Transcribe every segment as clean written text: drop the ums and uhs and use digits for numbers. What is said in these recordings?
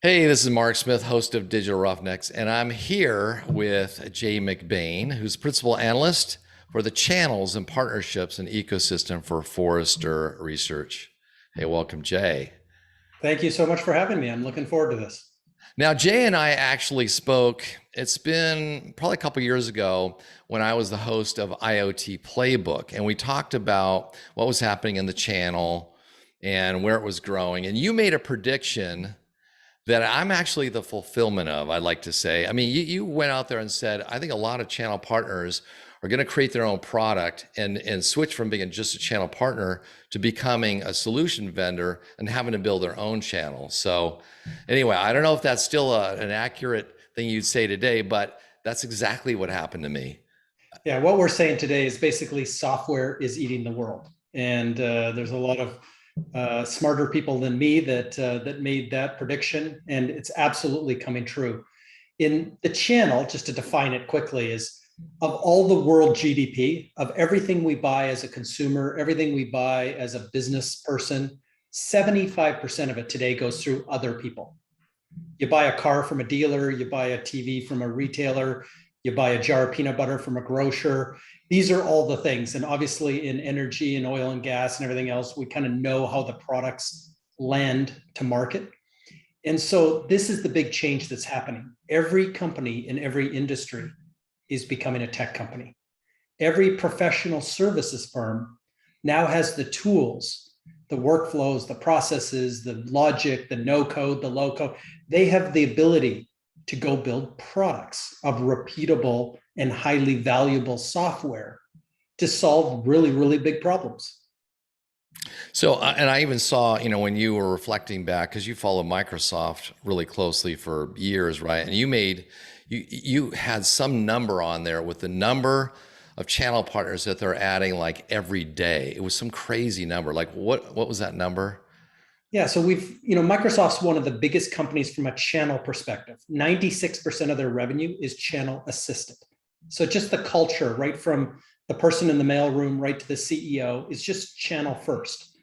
Hey, this is Mark Smith, host of Digital Roughnecks, and I'm here with Jay McBain, who's Principal Analyst for the Channels and Partnerships and Ecosystem for Forrester Research. Hey, welcome, Jay. Thank you so much for having me. I'm looking forward to this. Now, Jay and I actually spoke, it's been probably a couple years ago when I was the host of IoT Playbook, and we talked about what was happening in the channel and where it was growing. And you made a prediction that I'm actually the fulfillment of, I'd like to say. I mean, you went out there and said, I think a lot of channel partners are going to create their own product and switch from being just a channel partner to becoming a solution vendor and having to build their own channel. So anyway, I don't know if that's still an accurate thing you'd say today, but that's exactly what happened to me. Yeah, what we're saying today is basically software is eating the world. And there's a lot of smarter people than me that made that prediction, and it's absolutely coming true. In the channel, just to define it quickly, is of all the world GDP, of everything we buy as a consumer, everything we buy as a business person, 75% of it today goes through other people. You buy a car from a dealer, you buy a TV from a retailer, you buy a jar of peanut butter from a grocer. These are all the things. And obviously in energy and oil and gas and everything else, we kind of know how the products land to market. And so this is the big change that's happening. Every company in every industry is becoming a tech company. Every professional services firm now has the tools, the workflows, the processes, the logic, the no code, the low code. They have the ability to go build products of repeatable and highly valuable software to solve really, really big problems. So, and I even saw, when you were reflecting back, because you follow Microsoft really closely for years, right? And you had some number on there with the number of channel partners that they're adding like every day. It was some crazy number. Like what was that number? Yeah, so Microsoft's one of the biggest companies from a channel perspective. 96% of their revenue is channel assisted. So just the culture, right from the person in the mailroom right to the CEO, is just channel first.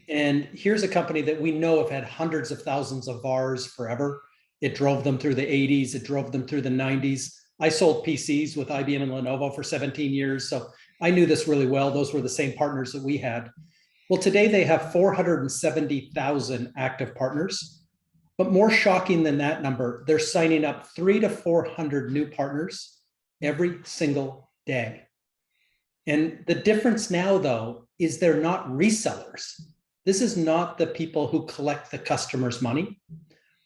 And here's a company that we know have had hundreds of thousands of VARs forever. It drove them through the 80s, it drove them through the 90s. I sold PCs with IBM and Lenovo for 17 years, so I knew this really well. Those were the same partners that we had. Well, today they have 470,000 active partners, but more shocking than that number, they're signing up 300 to 400 new partners every single day. And the difference now, though, is they're not resellers. This is not the people who collect the customer's money.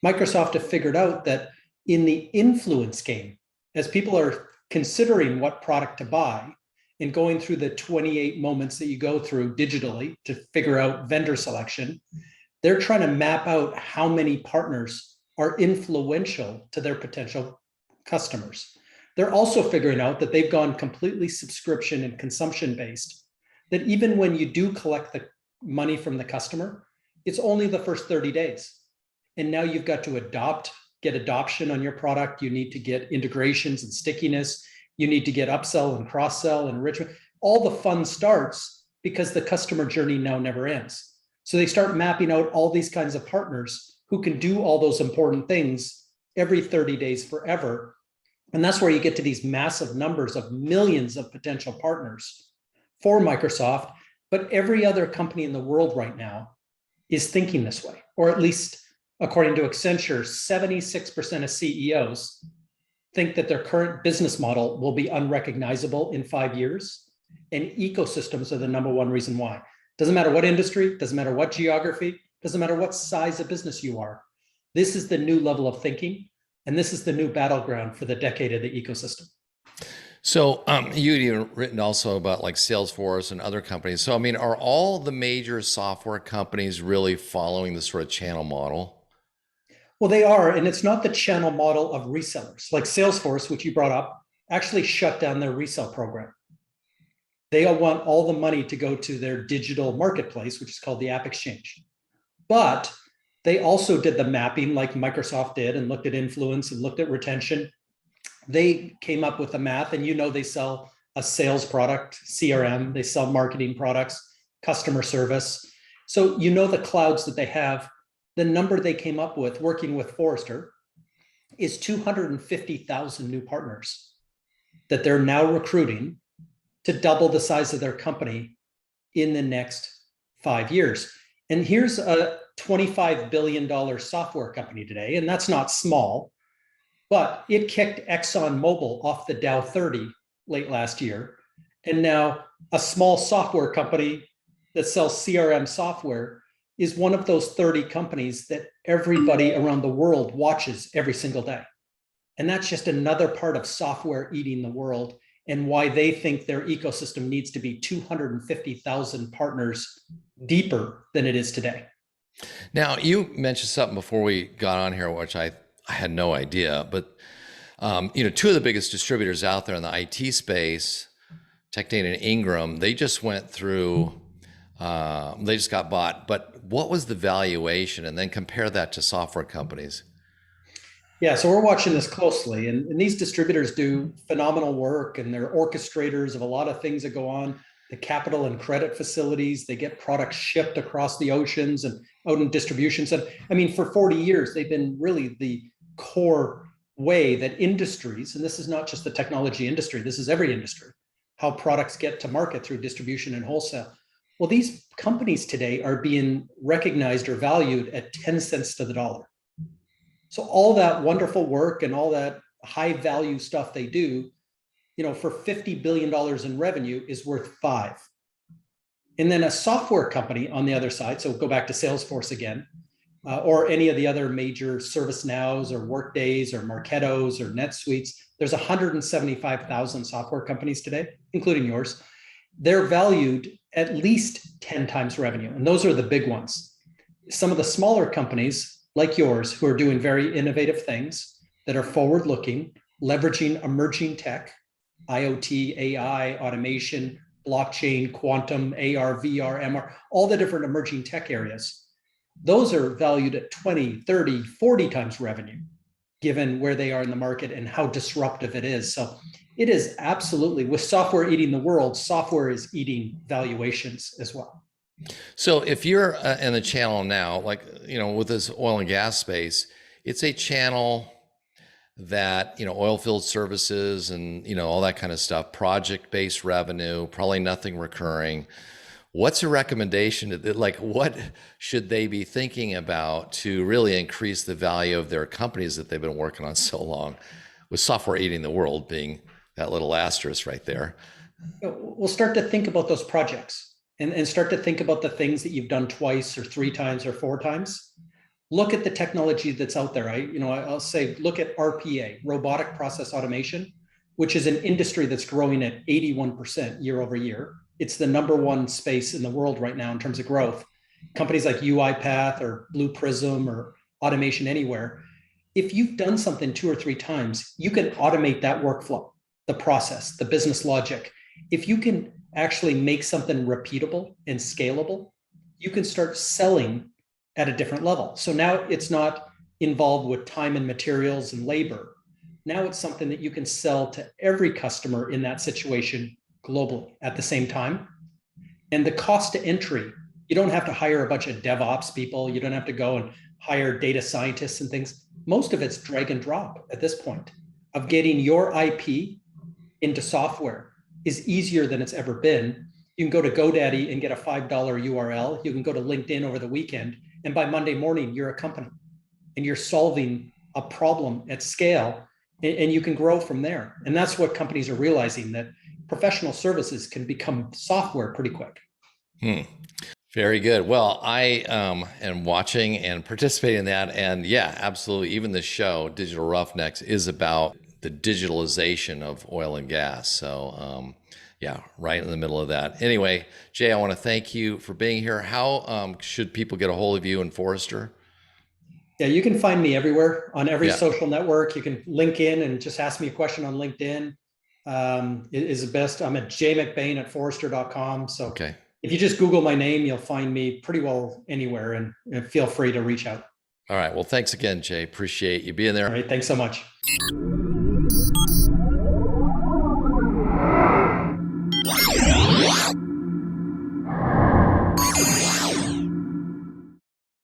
Microsoft have figured out that in the influence game, as people are considering what product to buy, and going through the 28 moments that you go through digitally to figure out vendor selection, they're trying to map out how many partners are influential to their potential customers. They're also figuring out that they've gone completely subscription and consumption based, that even when you do collect the money from the customer, it's only the first 30 days. And now you've got to get adoption on your product. You need to get integrations and stickiness. You need to get upsell and cross-sell and enrichment. All the fun starts because the customer journey now never ends. So they start mapping out all these kinds of partners who can do all those important things every 30 days forever. And that's where you get to these massive numbers of millions of potential partners for Microsoft. But every other company in the world right now is thinking this way, or at least according to Accenture, 76% of CEOs think that their current business model will be unrecognizable in 5 years, and ecosystems are the number one reason why. Doesn't matter what industry, doesn't matter what geography, doesn't matter what size of business you are. This is the new level of thinking, and this is the new battleground for the decade of the ecosystem. So you'd even written also about like Salesforce and other companies. So, I mean, are all the major software companies really following the sort of channel model? Well, they are, and it's not the channel model of resellers. Like Salesforce, which you brought up, actually shut down their resale program. They all want all the money to go to their digital marketplace, which is called the App Exchange. But they also did the mapping like Microsoft did and looked at influence and looked at retention. They came up with the math, and they sell a sales product, CRM, they sell marketing products, customer service. So the clouds that they have, the number they came up with working with Forrester is 250,000 new partners that they're now recruiting to double the size of their company in the next 5 years. And here's a $25 billion software company today, and that's not small, but it kicked ExxonMobil off the Dow 30 late last year. And now a small software company that sells CRM software is one of those 30 companies that everybody around the world watches every single day. And that's just another part of software eating the world, and why they think their ecosystem needs to be 250,000 partners deeper than it is today. Now, you mentioned something before we got on here, which I had no idea, but two of the biggest distributors out there in the IT space, Tech Data and Ingram, they just went through, they just got bought. But what was the valuation? And then compare that to software companies. Yeah, so we're watching this closely, and these distributors do phenomenal work, and they're orchestrators of a lot of things that go on. The capital and credit facilities, they get products shipped across the oceans and out in distributions. And I mean, for 40 years, they've been really the core way that industries, and this is not just the technology industry, this is every industry, how products get to market through distribution and wholesale. Well, these companies today are being recognized or valued at 10 cents to the dollar. So all that wonderful work and all that high value stuff they do, for $50 billion in revenue is worth 5. And then a software company on the other side, so go back to Salesforce again, or any of the other major ServiceNows or Workdays or Marketos or NetSuites, there's 175,000 software companies today, including yours. They're valued at least 10 times revenue. And those are the big ones. Some of the smaller companies like yours, who are doing very innovative things that are forward-looking, leveraging emerging tech, IoT, AI, automation, blockchain, quantum, AR, VR, MR, all the different emerging tech areas. Those are valued at 20, 30, 40 times revenue, given where they are in the market and how disruptive it is. So it is absolutely, with software eating the world, software is eating valuations as well. So if you're in the channel now, like, with this oil and gas space, it's a channel that, oil field services and, all that kind of stuff, project-based revenue, probably nothing recurring. What's a recommendation what should they be thinking about to really increase the value of their companies that they've been working on so long, with software eating the world being that little asterisk right there? We'll start to think about those projects. And start to think about the things that you've done twice or 3 times or 4 times. Look at the technology that's out there. I'll say, look at RPA, robotic process automation, which is an industry that's growing at 81% year over year. It's the #1 space in the world right now in terms of growth. Companies like UiPath or Blue Prism or Automation Anywhere, if you've done something 2 or 3 times, you can automate that workflow, the process, the business logic. If you can actually make something repeatable and scalable, you can start selling at a different level. So now it's not involved with time and materials and labor. Now it's something that you can sell to every customer in that situation globally at the same time. And the cost to entry, you don't have to hire a bunch of DevOps people. You don't have to go and hire data scientists and things. Most of it's drag and drop at this point. Of getting your IP into software is easier than it's ever been. You can go to GoDaddy and get a $5 URL. You can go to LinkedIn over the weekend, and by Monday morning, you're a company and you're solving a problem at scale, and you can grow from there. And that's what companies are realizing, that professional services can become software pretty quick. Very good. Well, I am watching and participating in that. And yeah, absolutely. Even the show, Digital Roughnecks, is about the digitalization of oil and gas. So yeah, right in the middle of that. Anyway, Jay, I want to thank you for being here. How should people get a hold of you and Forrester? Yeah, you can find me everywhere on every social network. You can link in and just ask me a question on LinkedIn. It is the best. I'm at jmcbain@forrester.com. So if you just Google my name, you'll find me pretty well anywhere, and feel free to reach out. All right. Well, thanks again, Jay. Appreciate you being there. All right. Thanks so much.